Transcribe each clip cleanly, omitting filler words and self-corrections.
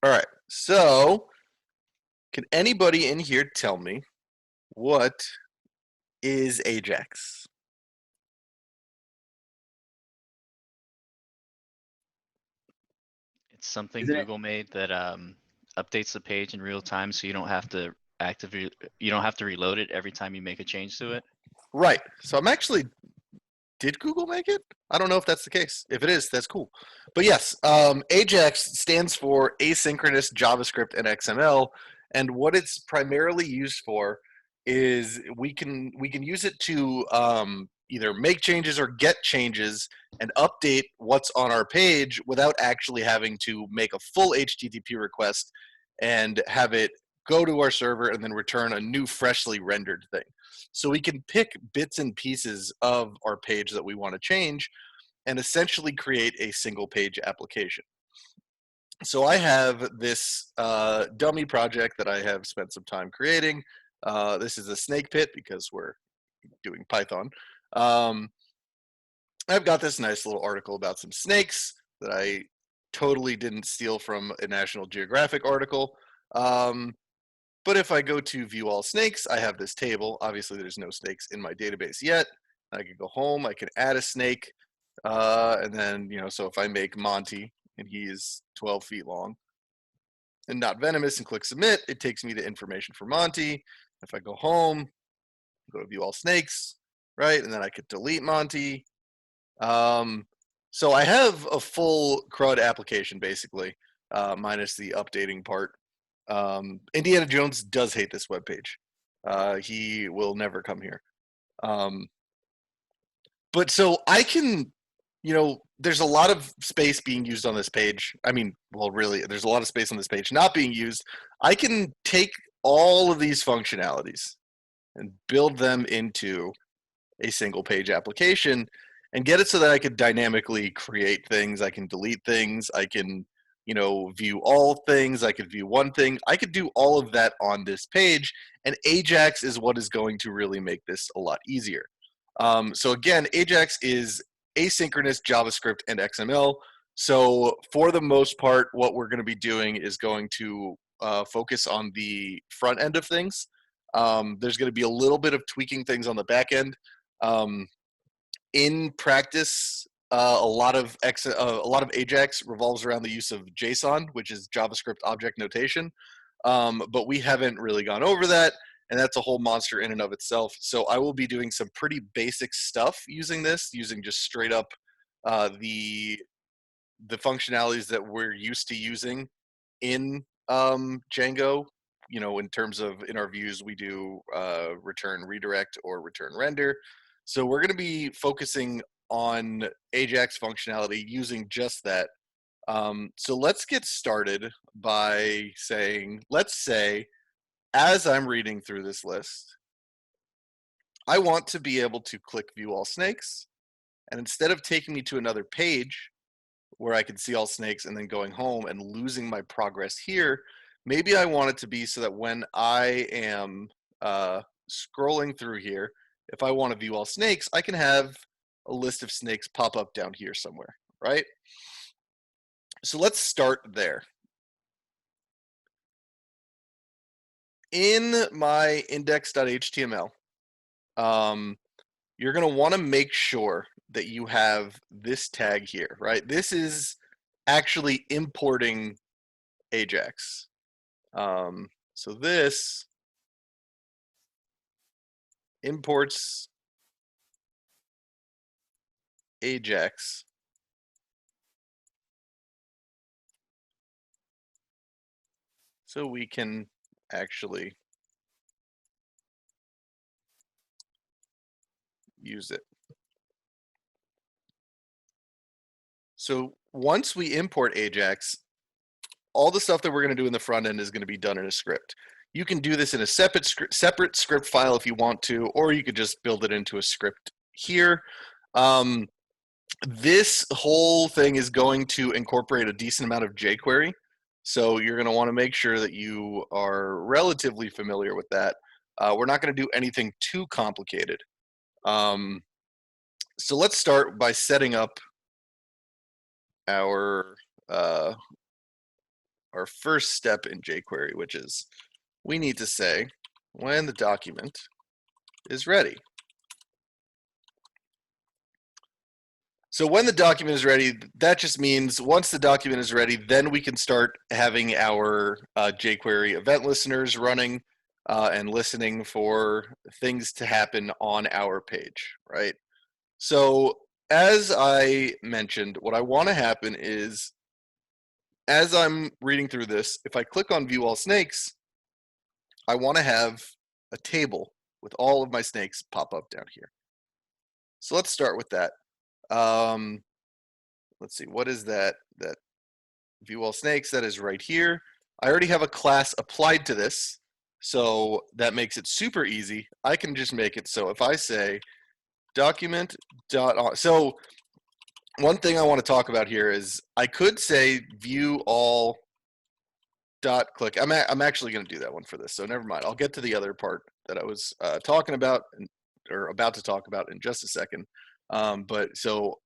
All right. So, can anybody in here tell me what is AJAX? It's something Isn't it? Google made that updates the page in real time, so you don't have to reload it every time you make a change to it. Right. So I'm actually, did Google make it? I don't know if that's the case. If it is, that's cool. But yes, AJAX stands for asynchronous JavaScript and XML, and what it's primarily used for is we can use it to either make changes or get changes and update what's on our page without actually having to make a full HTTP request and have it go to our server and then return a new freshly rendered thing. So we can pick bits and pieces of our page that we want to change and essentially create a single page application. So I have this dummy project that I have spent some time creating. This is a snake pit because we're doing Python. Um, I've got this nice little article about some snakes that I totally didn't steal from a National Geographic article. Um, but if I go to view all snakes, I have this table. Obviously, there's no snakes in my database yet. I can go home, I can add a snake, and then, so if I make Monty and he is 12 feet long and not venomous and click submit, it takes me the information for Monty. If I go home, go to view all snakes, right? And then I could delete Monty. So I have a full CRUD application basically, minus the updating part. Indiana Jones does hate this webpage. He will never come here. But so I can, there's a lot of space being used on this page. I mean, well, really, there's a lot of space on this page not being used. I can take all of these functionalities and build them into a single page application and get it so that I could dynamically create things. I can delete things. I can, view all things. I could view one thing. I could do all of that on this page. And AJAX is what is going to really make this a lot easier. So again, AJAX is asynchronous JavaScript and XML. So for the most part, what we're going to be doing is going to focus on the front end of things. There's going to be a little bit of tweaking things on the back end. In practice, a lot of AJAX revolves around the use of JSON, which is JavaScript object notation. But we haven't really gone over that, and that's a whole monster in and of itself. So I will be doing some pretty basic stuff using this, using just straight up the functionalities that we're used to using in Django. In terms of in our views, we do return redirect or return render. So we're going to be focusing on AJAX functionality using just that. So let's get started by saying, let's say, as I'm reading through this list, I want to be able to click view all snakes. And instead of taking me to another page where I can see all snakes and then going home and losing my progress here, maybe I want it to be so that when I am scrolling through here, if I want to view all snakes, I can have a list of snakes pop up down here somewhere, right? So let's start there. In my index.html, you're going to want to make sure that you have this tag here, right? This is actually importing AJAX. So this imports AJAX. So we can actually use it. So once we import AJAX, all the stuff that we're going to do in the front end is going to be done in a script. You can do this in a separate script file if you want to, or you could just build it into a script here. This whole thing is going to incorporate a decent amount of jQuery. So you're going to want to make sure that you are relatively familiar with that. We're not going to do anything too complicated. So let's start by setting up our our first step in jQuery, which is we need to say when the document is ready. So when the document is ready, that just means once the document is ready, then we can start having our jQuery event listeners running and listening for things to happen on our page, right? So as I mentioned, what I want to happen is as I'm reading through this, if I click on view all snakes, I want to have a table with all of my snakes pop up down here. So let's start with that. Let's see, what is that? That view all snakes, that is right here. I already have a class applied to this, so that makes it super easy. I can just make it so if I say document dot, so one thing I want to talk about here is I could say view all dot click. I'm actually going to do that one for this, so never mind. I'll get to the other part that I was talking about or about to talk about in just a second. But so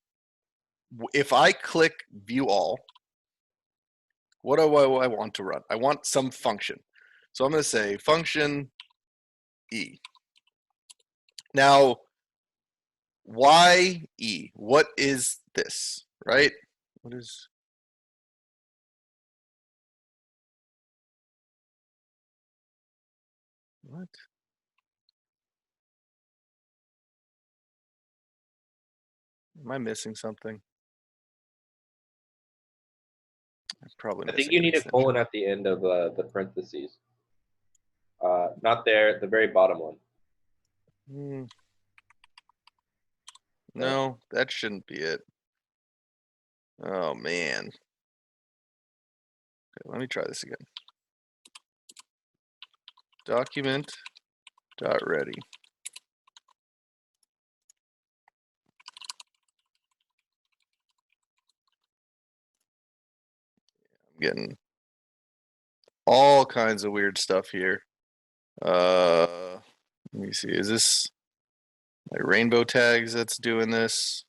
if I click view all, what do I want to run? I want some function. So I'm going to say function E. Now, why E? What is this, right? What is... What? Am I missing something? I'm probably I think missing you an need a extension. colon at the end of the parentheses. Not there, the very bottom one. No, that shouldn't be it. Oh, man. Okay, let me try this again. Document dot ready. I'm getting all kinds of weird stuff here. Let me see. Is this my rainbow tags that's doing this?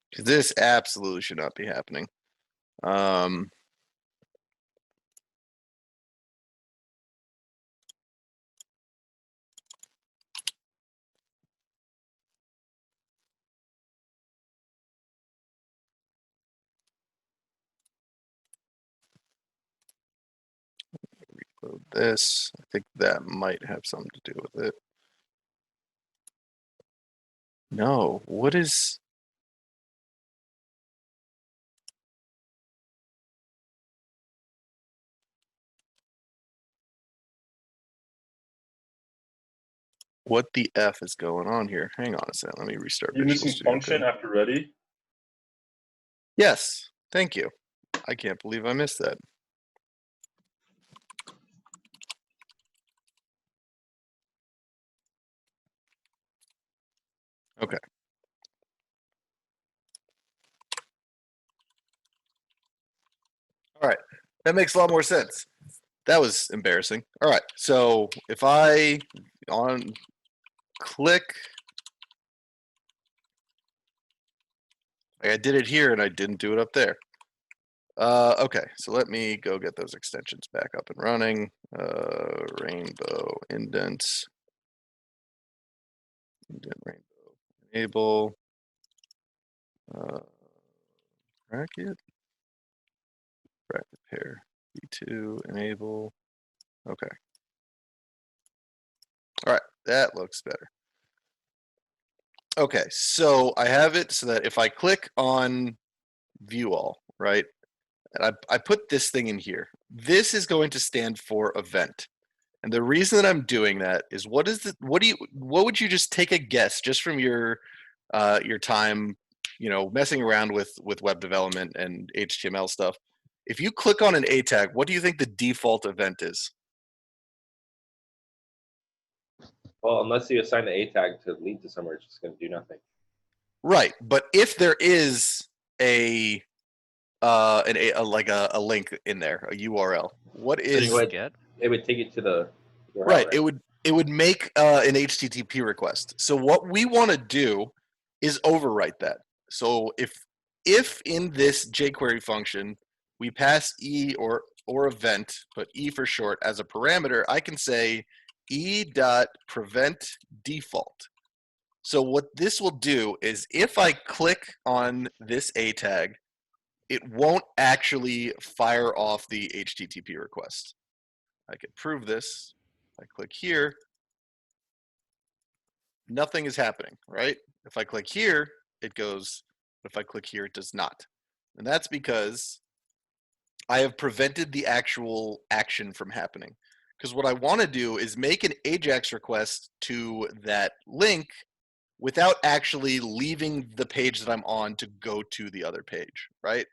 Because this absolutely should not be happening. Reload this. I think that might have something to do with it. No, what is... What the F is going on here? Hang on a second. Let me restart You're Visual missing Studio function Code. after ready. Yes, thank you. I can't believe I missed that. Okay. All right. That makes a lot more sense. That was embarrassing. All right. So if I on click, like I did it here and I didn't do it up there. Okay, so let me go get those extensions back up and running. Rainbow indents, indent rainbow enable, bracket, bracket pair, v2 enable. Okay. All right, that looks better. Okay, so I have it so that if I click on view all, right, and I put this thing in here, this is going to stand for event. And the reason that I'm doing that is what would you just take a guess just from your time, messing around with web development and HTML stuff. If you click on an A tag, what do you think the default event is? Well, unless you assign the A tag to lead to somewhere, it's just going to do nothing. Right, but if there is a link in there, a URL, what So is you would, Get? it would take you to the URL, right? It would make an HTTP request. So what we want to do is overwrite that. So if in this jQuery function we pass e or event, but e for short as a parameter, I can say e.prevent default. So what this will do is if I click on this A tag, it won't actually fire off the HTTP request. I could prove this. I click here, nothing is happening, right? If I click here, it goes. If I click here, it does not. And that's because I have prevented the actual action from happening. Because what I want to do is make an AJAX request to that link without actually leaving the page that I'm on to go to the other page, right?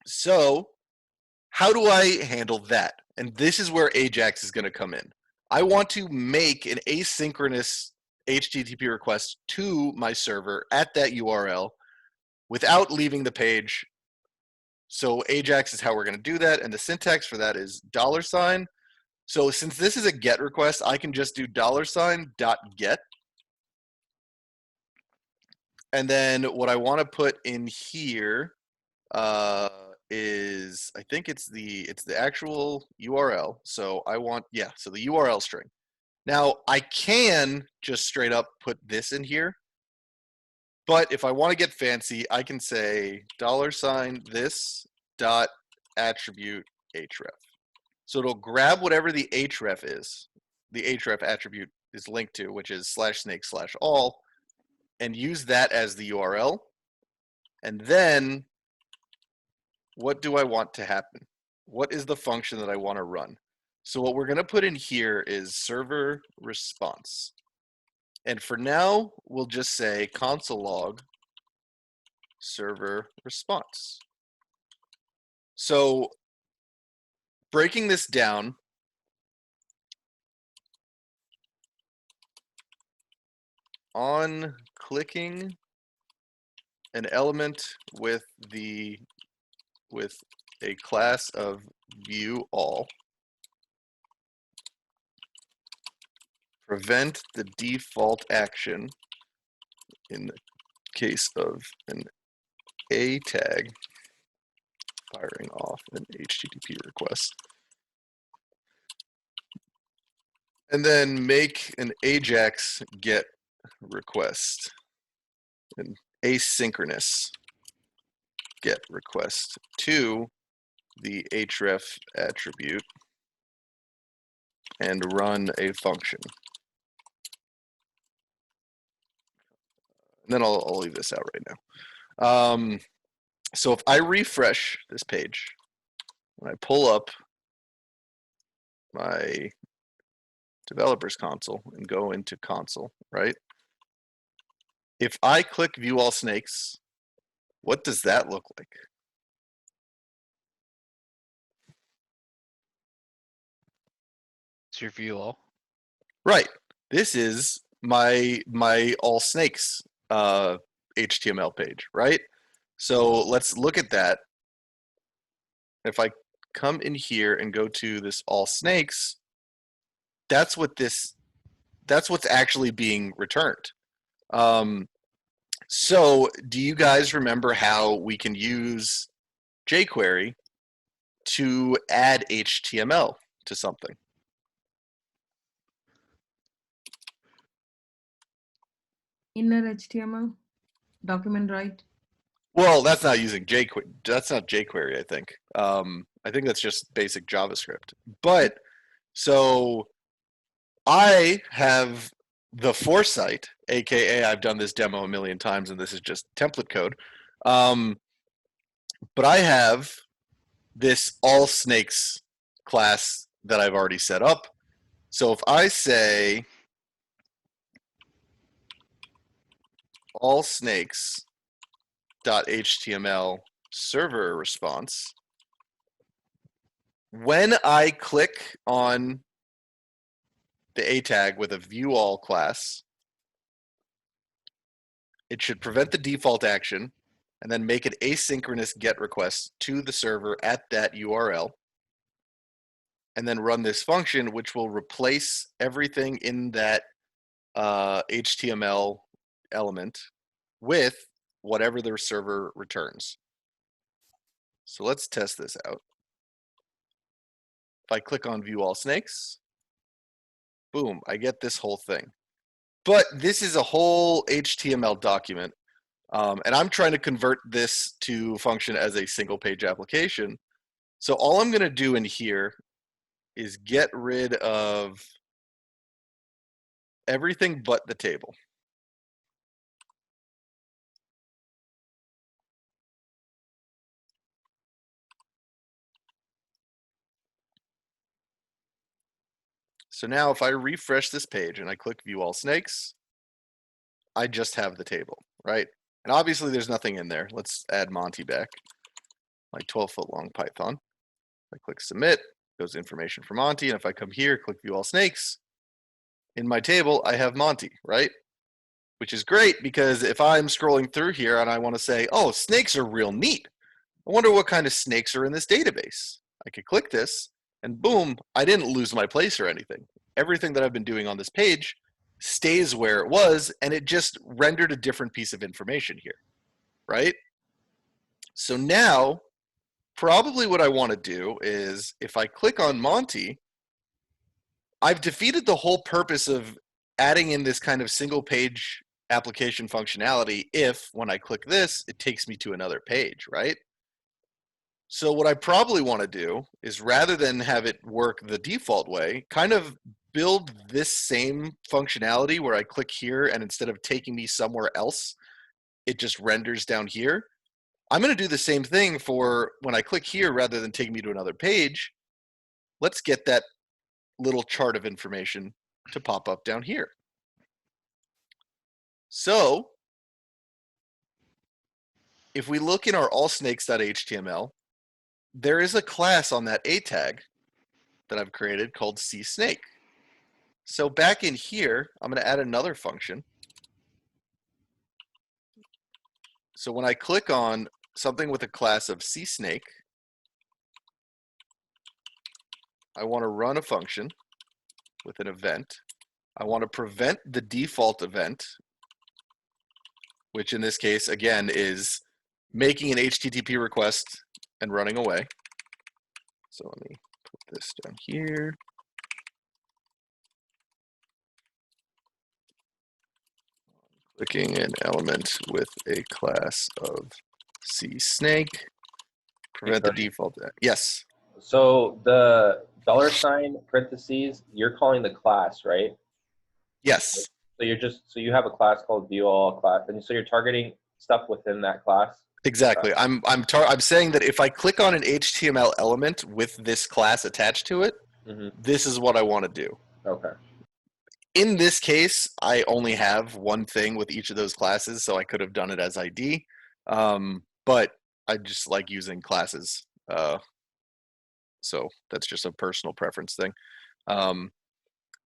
So how do I handle that? And this is where AJAX is going to come in. I want to make an asynchronous HTTP request to my server at that URL without leaving the page. So AJAX is how we're going to do that. And the syntax for that is $. So since this is a GET request, I can just do $.get. And then what I want to put in here is I think it's the actual URL. So I want so the URL string. Now I can just straight up put this in here, but if I want to get fancy, I can say $this dot attribute href. So it'll grab whatever the href is, the href attribute is linked to, which is /snake/all, and use that as the URL. And then what do I want to happen? What is the function that I want to run? So what we're going to put in here is server response. And for now, we'll just say console log server response. So breaking this down, on clicking an element with a class of view all, prevent the default action in the case of an A tag firing off an HTTP request. And then make an AJAX GET request, an asynchronous GET request to the href attribute and run a function. And then I'll leave this out right now. So if I refresh this page, when I pull up my developers console and go into console, right? If I click view all snakes, what does that look like? It's your view all. Right. This is my all snakes HTML page, right? So let's look at that. If I come in here and go to this all snakes, that's what's actually being returned. So do you guys remember how we can use jQuery to add HTML to something? Inner HTML, document write. Well, that's not using jQuery. That's not jQuery, I think. I think that's just basic JavaScript. But so I have the foresight, aka I've done this demo a million times, and this is just template code. But I have this all snakes class that I've already set up. So if I say all snakes .html server response, when I click on the A tag with a view all class, it should prevent the default action and then make an asynchronous GET request to the server at that URL. And then run this function, which will replace everything in that HTML element with whatever the server returns. So let's test this out. If I click on view all snakes, boom, I get this whole thing. But this is a whole HTML document. And I'm trying to convert this to function as a single page application. So all I'm going to do in here is get rid of everything but the table. So now if I refresh this page and I click view all snakes, I just have the table, right? And obviously there's nothing in there. Let's add Monty back, my 12-foot long Python. I click submit, goes information for Monty. And if I come here, click view all snakes, in my table, I have Monty, right? Which is great because if I'm scrolling through here and I want to say, oh, snakes are real neat. I wonder what kind of snakes are in this database. I could click this and boom, I didn't lose my place or anything. Everything that I've been doing on this page stays where it was, and it just rendered a different piece of information here, right? So now, probably what I want to do is if I click on Monty, I've defeated the whole purpose of adding in this kind of single page application functionality if, when I click this, it takes me to another page, right? So what I probably want to do is rather than have it work the default way, kind of build this same functionality where I click here and instead of taking me somewhere else, it just renders down here. I'm going to do the same thing for when I click here rather than taking me to another page. Let's get that little chart of information to pop up down here. So if we look in our allsnakes.html, there is a class on that A tag that I've created called csnake. So back in here, I'm going to add another function. So when I click on something with a class of csnake, I want to run a function with an event. I want to prevent the default event, which in this case, again, is making an HTTP request and running away. So let me put this down here. Clicking an element with a class of csnake. Prevent the default. Yes. So the $ parentheses, you're calling the class, right? Yes. So you have a class called view all class, and so you're targeting stuff within that class. Exactly. I'm saying that if I click on an HTML element with this class attached to it, this is what I want to do. Okay. In this case, I only have one thing with each of those classes, so I could have done it as ID. But I just like using classes. So that's just a personal preference thing.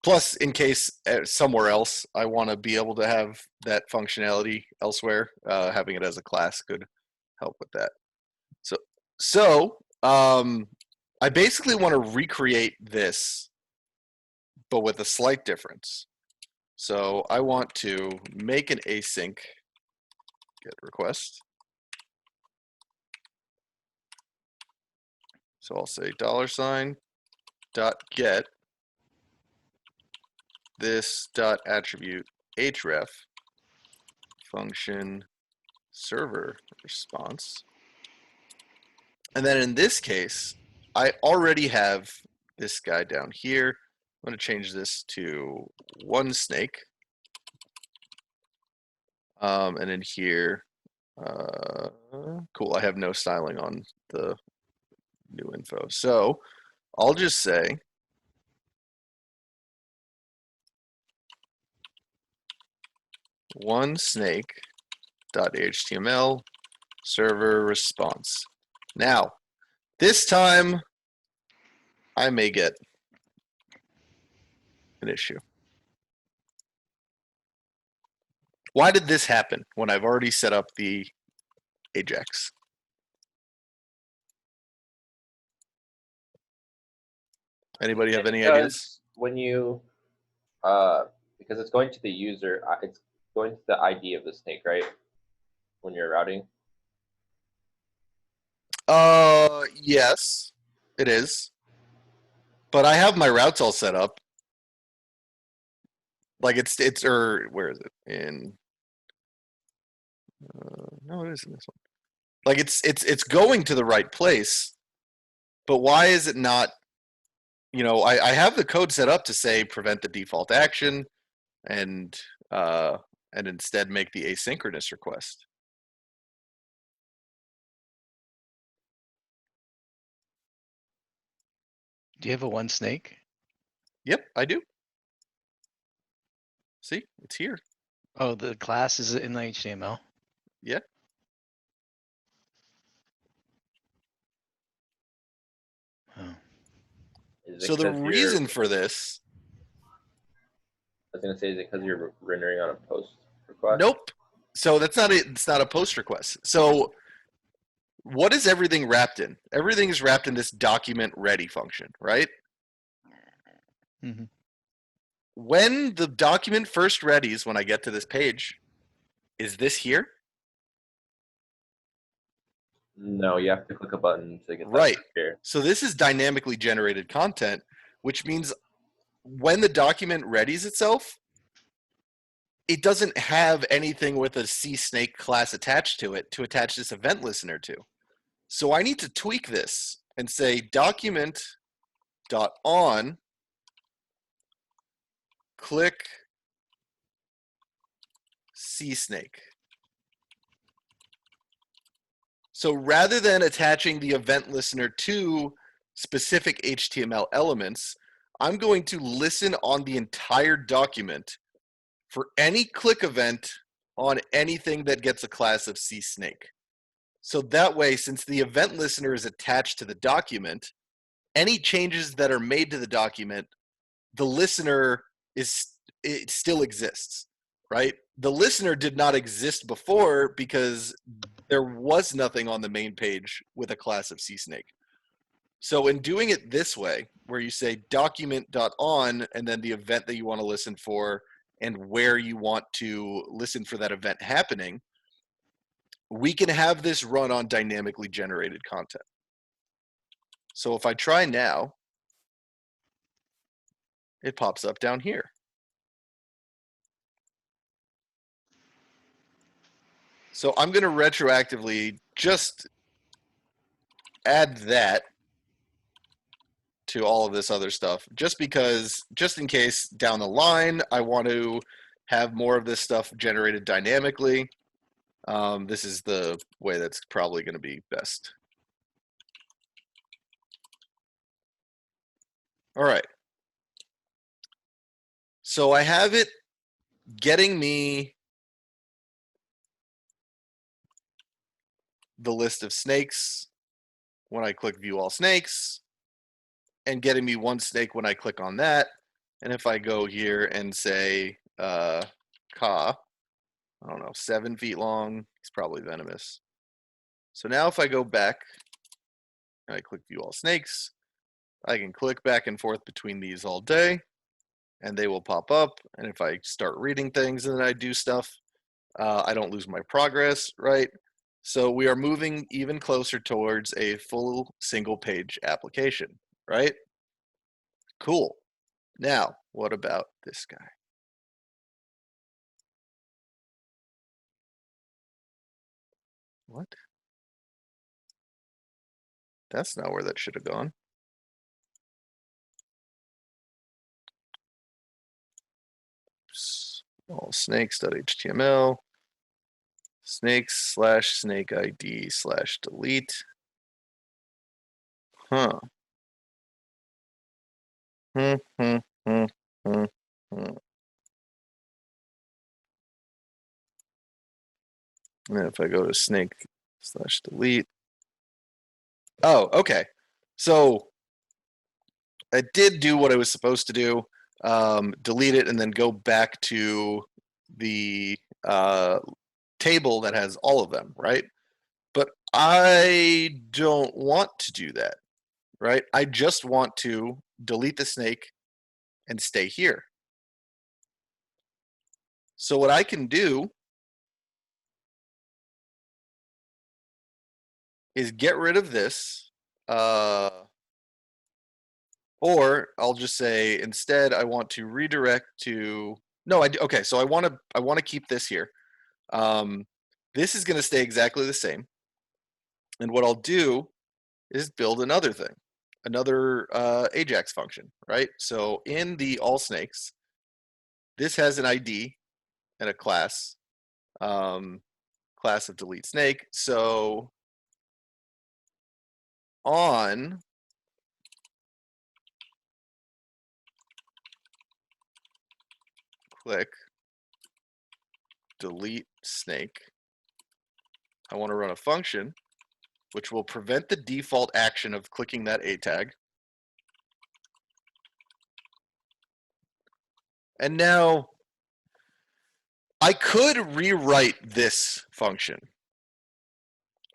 Plus, in case somewhere else I want to be able to have that functionality elsewhere, having it as a class could help with that. So I basically want to recreate this, but with a slight difference. So I want to make an async GET request. So I'll say $.get this .attribute href function server response. And then in this case, I already have this guy down here. I'm going to change this to one snake. And in here, cool, I have no styling on the new info. So I'll just say one snake.html server response. Now, this time I may get an issue. Why did this happen when I've already set up the AJAX? Anybody have any ideas? Because when you, because it's going to the user, it's going to the ID of the snake, right? When you're routing. Yes, it is. But I have my routes all set up. Like it's or where is it in? No, it is in this one. Like it's going to the right place, but why is it not? You know, I have the code set up to say prevent the default action, and instead make the asynchronous request. Do you have a one snake? Yep, I do. See, it's here. Oh, the class is in the HTML. Yeah. Oh. Is it So the 'cause you're- reason for this, I was gonna say, is it because you're rendering on a post request? nope. So that's not it's not a post request. So what is everything wrapped in? Everything is wrapped in this document ready function, right? Mm-hmm. When the document first readies, when I get to this page, is this here? No, you have to click a button to get that Right. here. So this is dynamically generated content, which means when the document readies itself, it doesn't have anything with a CSnake class attached to it to attach this event listener to. So I need to tweak this and say document.on click CSnake. So rather than attaching the event listener to specific HTML elements, I'm going to listen on the entire document for any click event on anything that gets a class of CSnake. So that way, since the event listener is attached to the document, any changes that are made to the document, the listener it still exists, right? The listener did not exist before because there was nothing on the main page with a class of CSnake. So in doing it this way, where you say document.on and then the event that you want to listen for and where you want to listen for that event happening, we can have this run on dynamically generated content. So if I try now, it pops up down here. So I'm going to retroactively just add that to all of this other stuff, just because, just in case down the line, I want to have more of this stuff generated dynamically. This is the way that's probably going to be best. All right. So I have it getting me the list of snakes when I click view all snakes, and getting me one snake when I click on that. And if I go here and say Ka, I don't know, 7 feet long, he's probably venomous. So now if I go back and I click view all snakes, I can click back and forth between these all day and they will pop up. And if I start reading things and then I do stuff, I don't lose my progress, right? So we are moving even closer towards a full single page application, right? Cool. Now, what about this guy? What? That's not where that should have gone. All snakes.html, snakes/snake ID/delete. Huh. And if I go to snake/delete. Oh, okay. So I did do what I was supposed to do. Delete it and then go back to the table that has all of them, right? But I don't want to do that, right? I just want to delete the snake and stay here. So what I can do is get rid of this, or I'll just say instead I want to redirect to okay. So I want to keep this here. This is going to stay exactly the same, and what I'll do is build another thing, another AJAX function, right? So in the all snakes, this has an ID and a class, class of delete snake. So on click delete snake, I want to run a function which will prevent the default action of clicking that A tag. And now I could rewrite this function,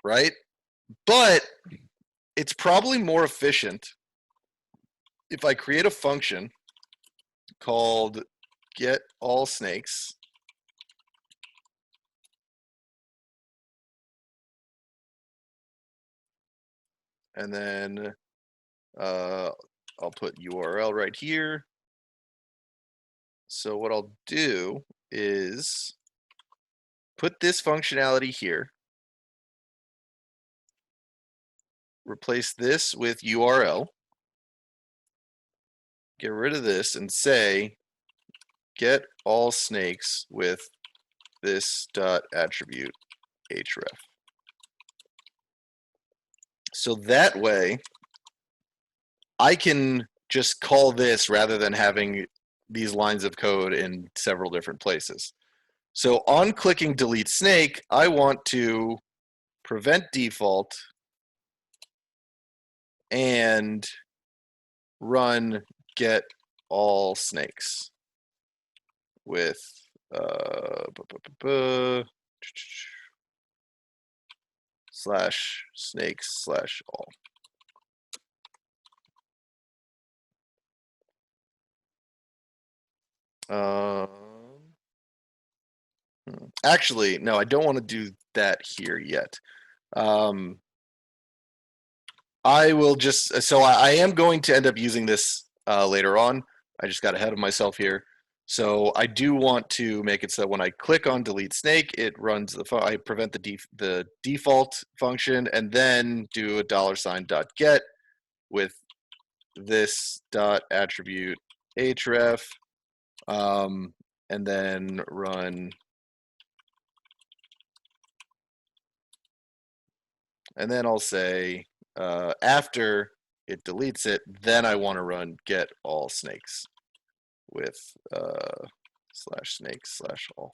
right? But it's probably more efficient if I create a function called get all snakes, and then I'll put URL right here. So what I'll do is put this functionality here, replace this with URL, get rid of this and say get all snakes with this dot attribute href. So that way I can just call this rather than having these lines of code in several different places. So on clicking delete snake, I want to prevent default and run get all snakes with slash snakes slash all. Actually, no, I don't want to do that here yet. I will just, so I am going to end up using this later on. I just got ahead of myself here. So I do want to make it so when I click on delete snake, it runs I prevent the default function and then do a $.get with this dot attribute href, and then run. And then I'll say after it deletes it, then I want to run get all snakes with slash snakes slash all.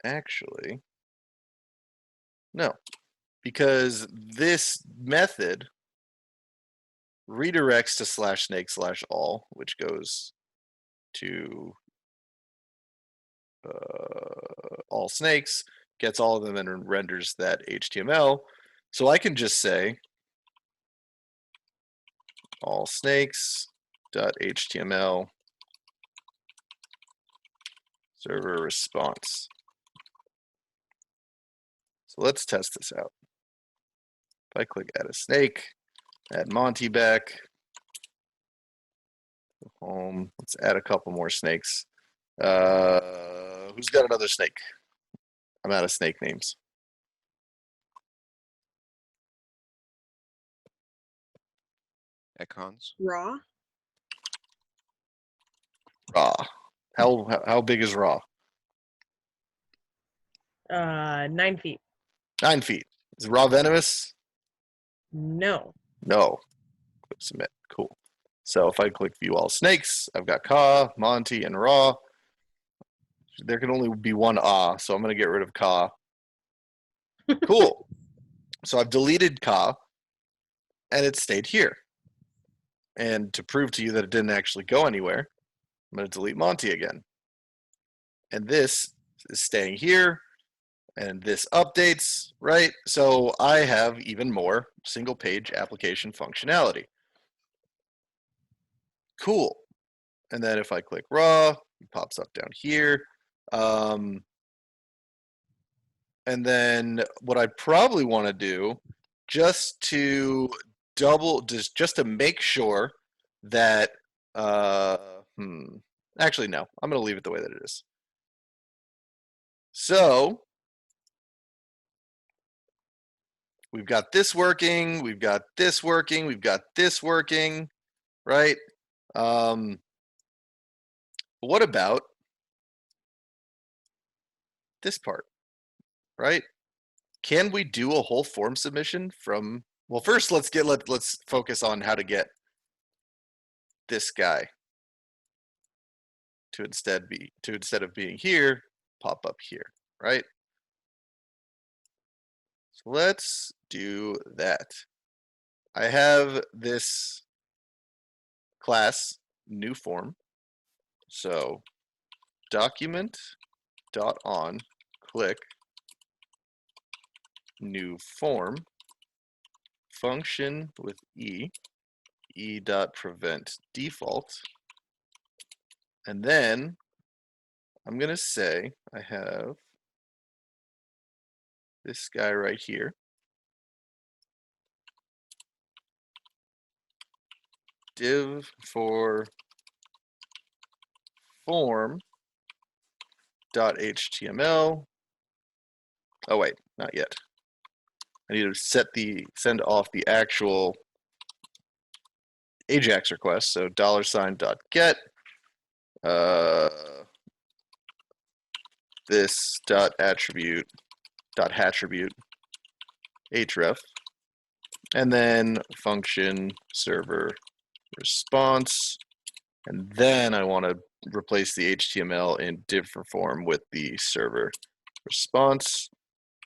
Actually, no, because this method redirects to slash snake slash all, which goes to all snakes, gets all of them and renders that HTML. So I can just say all snakes dot HTML server response. So let's test this out. If I click add a snake, add Monty back, home, let's add a couple more snakes. Who's got another snake? I'm out of snake names. Icons. Raw. Raw. How big is raw? 9 feet. 9 feet. Is raw venomous? No. No. Click submit. Cool. So if I click view all snakes, I've got Ka, Monty, and Raw. There can only be one so I'm going to get rid of Ka. Cool. So I've deleted Ka, and it stayed here. And to prove to you that it didn't actually go anywhere, I'm going to delete Monty again. And this is staying here, and this updates, right? So I have even more single page application functionality. Cool. And then if I click raw, it pops up down here. And then what I probably want to do, just to just to make sure that, actually no, I'm going to leave it the way that it is. So we've got this working, we've got this working, we've got this working, right? What about this part, right? Can we do a whole form submission from, well, first let's focus on how to get this guy to instead of being here, pop up here, right? So let's do that. I have this class new form. So document dot on click new form function with e dot prevent default, and then I'm gonna say I have this guy right here, div for form dot html. Oh wait, not yet. I need to send off the actual AJAX request. So $.get this dot attribute dot hattribute href, and then function server response, and then I want to replace the HTML in div for form with the server response.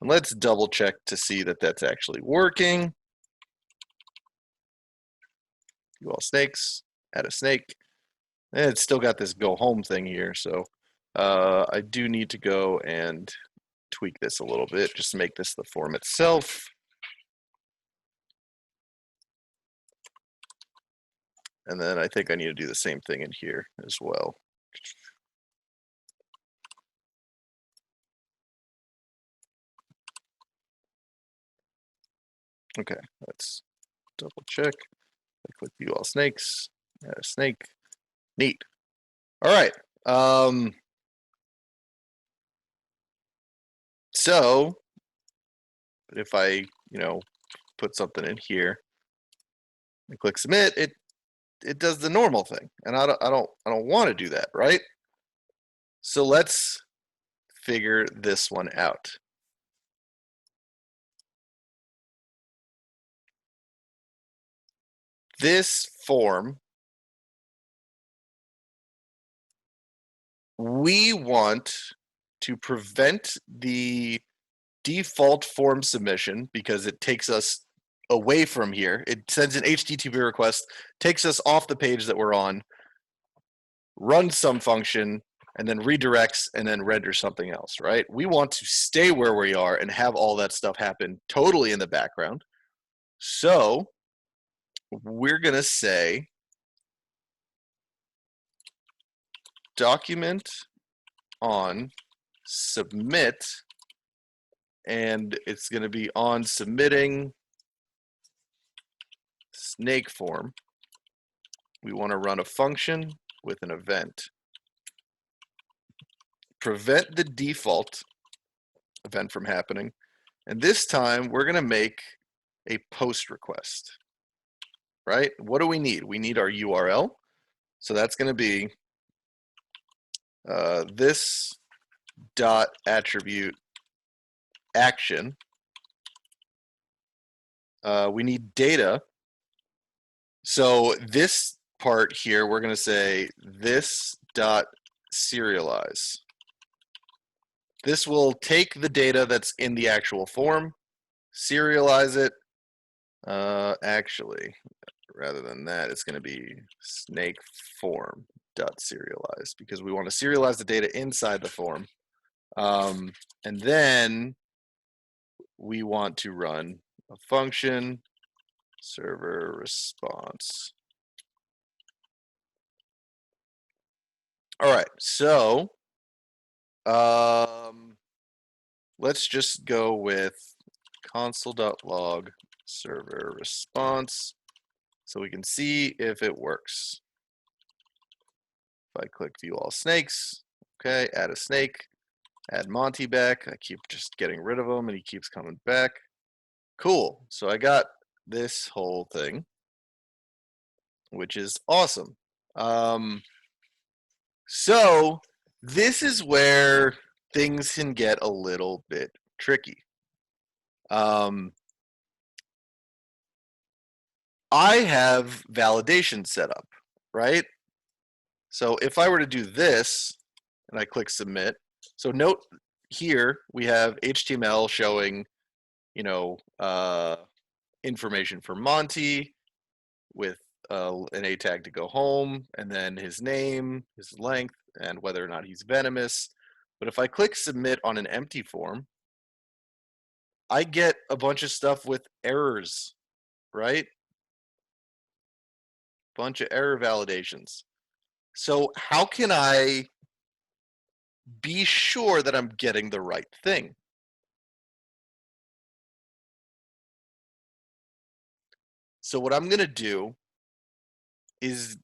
And let's double check to see that that's actually working. You all snakes, add a snake. And it's still got this go home thing here, so I do need to go and tweak this a little bit, just to make this the form itself. And then I think I need to do the same thing in here as well. Okay, let's double check. I click view all snakes, add a snake. Neat. All right. So if I, put something in here and click submit, it does the normal thing, and I don't want to do that, right? So let's figure this one out. This form, we want to prevent the default form submission because it takes us away from here. It sends an HTTP request, takes us off the page that we're on, runs some function, and then redirects and then renders something else, right? We want to stay where we are and have all that stuff happen totally in the background. So we're going to say document on submit, and it's going to be on submitting snake form. We want to run a function with an event. Prevent the default event from happening. And this time we're going to make a post request, right? What do we need? We need our URL. So that's going to be this dot attribute action. We need data. So this part here, we're going to say this dot serialize. This will take the data that's in the actual form, serialize it. Actually, rather than that, it's going to be snake form dot serialize because we want to serialize the data inside the form. And then we want to run a function server response. All right, so let's just go with console.log server response so we can see if it works. If I click view all snakes, okay, add a snake, add Monty back. I keep just getting rid of him and he keeps coming back. Cool. So I got this whole thing, which is awesome. So this is where things can get a little bit tricky. I have validation set up, right? So if I were to do this and I click submit, so note here we have HTML showing, you know, information for Monty with an A tag to go home, and then his name, his length, and whether or not he's venomous. But if I click submit on an empty form, I get a bunch of stuff with errors, right? Bunch of error validations. So how can I be sure that I'm getting the right thing? So what I'm going to do is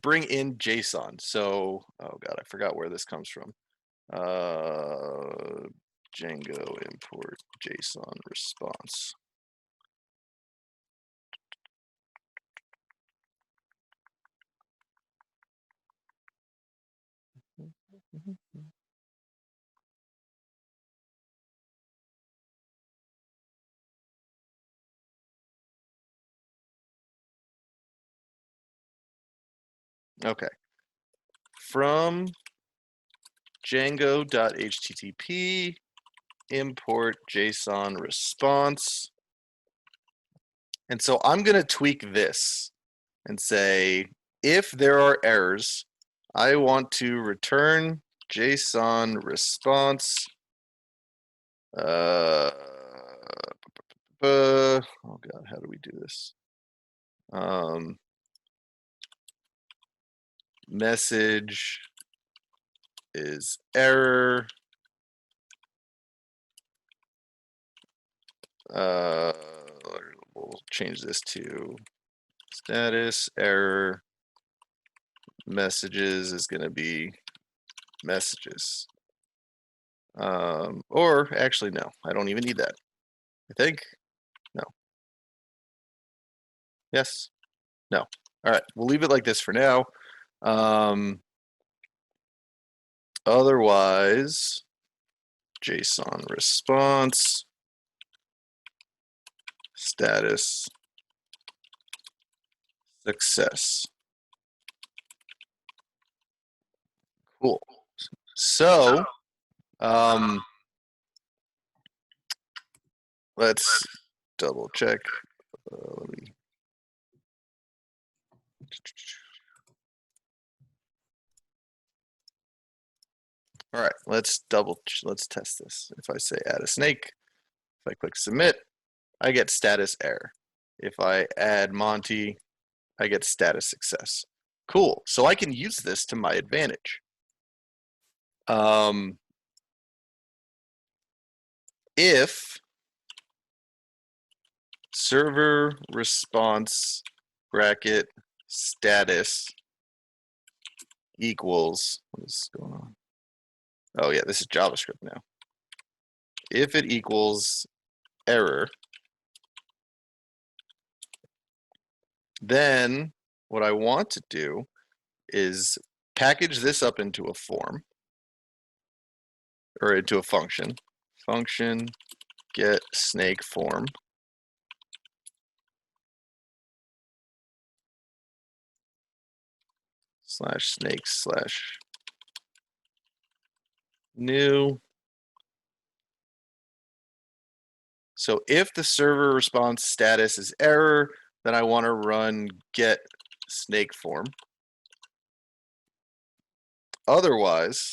bring in JSON. So, oh God, I forgot where this comes from. Django import JSON response. Okay. From Django.http import JSON response. And so I'm going to tweak this and say, if there are errors, I want to return JSON response. Oh God, how do we do this? Message is error. We'll change this to status error. Messages is going to be messages. Or actually, no, I don't even need that. I think, no. Yes, no. All right, we'll leave it like this for now. Otherwise, JSON response, status, success. Cool. So, let's double check. Let me. All right, let's test this. If I say add a snake, if I click submit, I get status error. If I add Monty, I get status success. Cool. So I can use this to my advantage. If server response bracket status equals, what is going on? Oh yeah, this is JavaScript now. If it equals error, then what I want to do is package this up into a form or into a function. Function get snake form. Slash snake slash new. So if the server response status is error, then I want to run get snake form. Otherwise,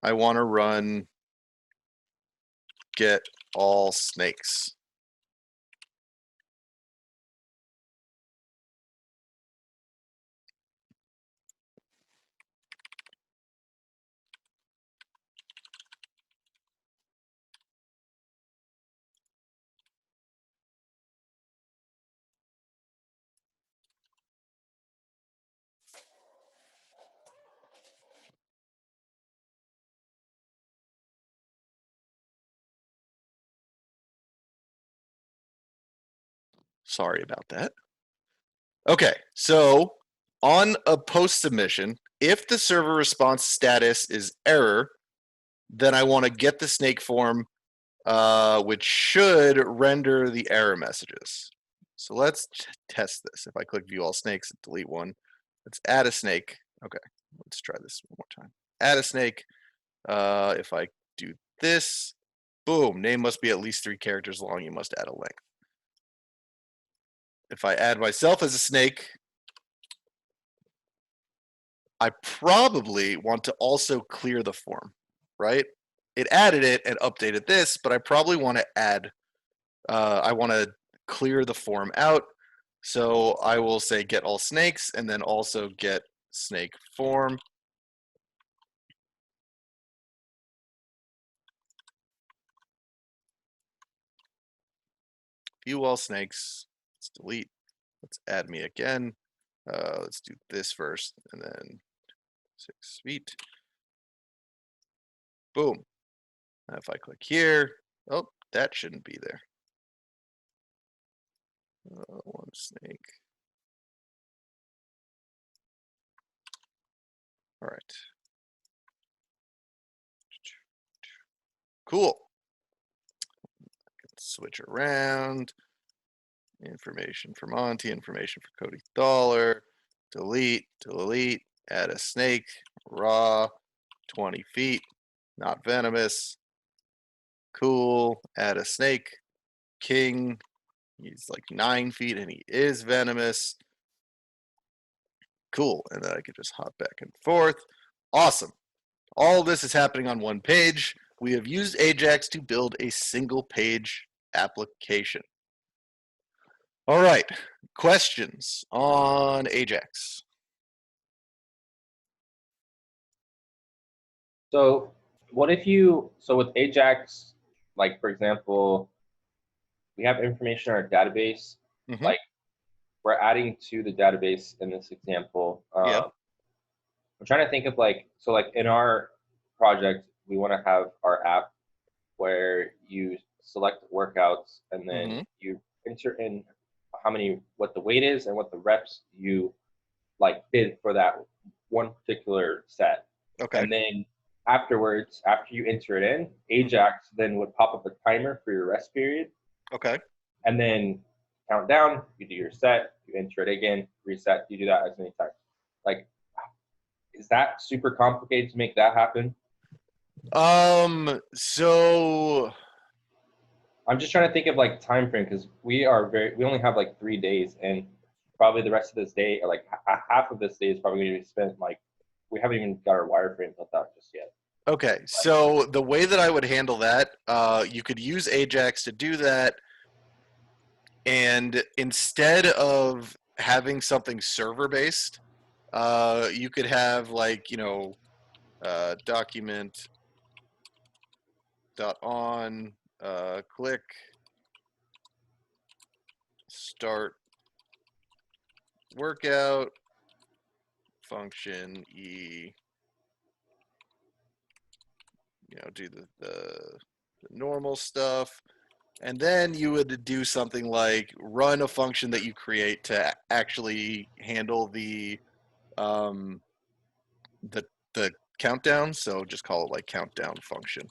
I want to run get all snakes. Sorry about that. Okay, so on a post submission, if the server response status is error, then I want to get the snake form, which should render the error messages. So let's test this. If I click view all snakes and delete one, let's add a snake. Okay, let's try this one more time. Add a snake. If I do this, boom, name must be at least 3 characters long. You must add a length. If I add myself as a snake, I probably want to also clear the form, right? It added it and updated this, but I probably want to add, I want to clear the form out. So I will say get all snakes and then also get snake form. View all snakes. Let's delete. Let's add me again. Let's do this first and then 6 feet. Boom. Now if I click here, oh, that shouldn't be there. One snake. All right. Cool. Switch around. Information for Monty, information for Cody Thaller. Delete, delete, add a snake, raw, 20 feet, not venomous. Cool, add a snake, king, he's like 9 feet and he is venomous. Cool, and then I could just hop back and forth. Awesome. All this is happening on one page. We have used AJAX to build a single page application. All right, questions on AJAX? So what if you, so with AJAX, like for example, we have information in our database, Mhm. like we're adding to the database in this example. Yeah. I'm trying to think of like, so like in our project, we want to have our app where you select workouts and then you enter in how many, what the weight is and what the reps you like did for that one particular set. Okay. And then afterwards, after you enter it in, AJAX then would pop up a timer for your rest period. Okay. And then count down, you do your set, you enter it again, reset, you do that as many times. Like, is that super complicated to make that happen? So I'm just trying to think of like time frame because we only have like 3 days and probably the rest of this day, or like half of this day is probably going to be spent like, we haven't even got our wireframe built out just yet. okay, so the way that I would handle that, you could use AJAX to do that, and instead of having something server based, you could have like, you know, document dot on click start workout function e, you know, do the normal stuff, and then you would do something like run a function that you create to actually handle the countdown. So just call it like countdown function,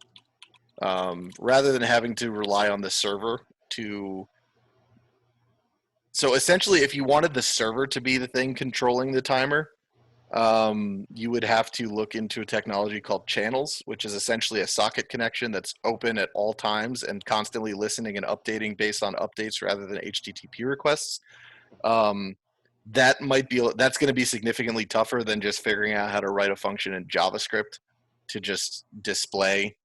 rather than having to rely on the server to. So essentially, if you wanted the server to be the thing controlling the timer, you would have to look into a technology called channels, which is essentially a socket connection that's open at all times and constantly listening and updating based on updates rather than HTTP requests. That's going to be significantly tougher than just figuring out how to write a function in JavaScript to just display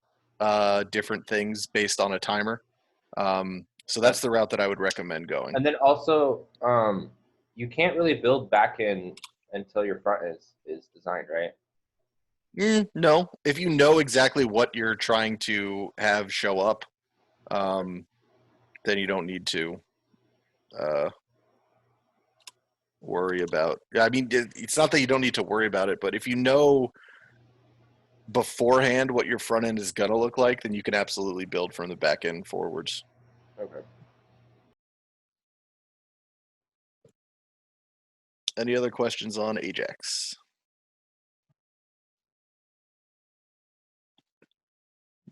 different things based on a timer. So that's the route that I would recommend going. And then also, you can't really build backend until your front is designed, right? No, if you know exactly what you're trying to have show up, then you don't need to worry about. I mean, it's not that you don't need to worry about it, but if you know beforehand what your front end is gonna look like, then you can absolutely build from the back end forwards. Okay. Any other questions on AJAX?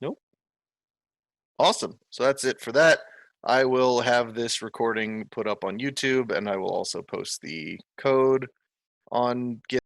Nope. Awesome. So that's it for that. I will have this recording put up on YouTube, and I will also post the code on Git.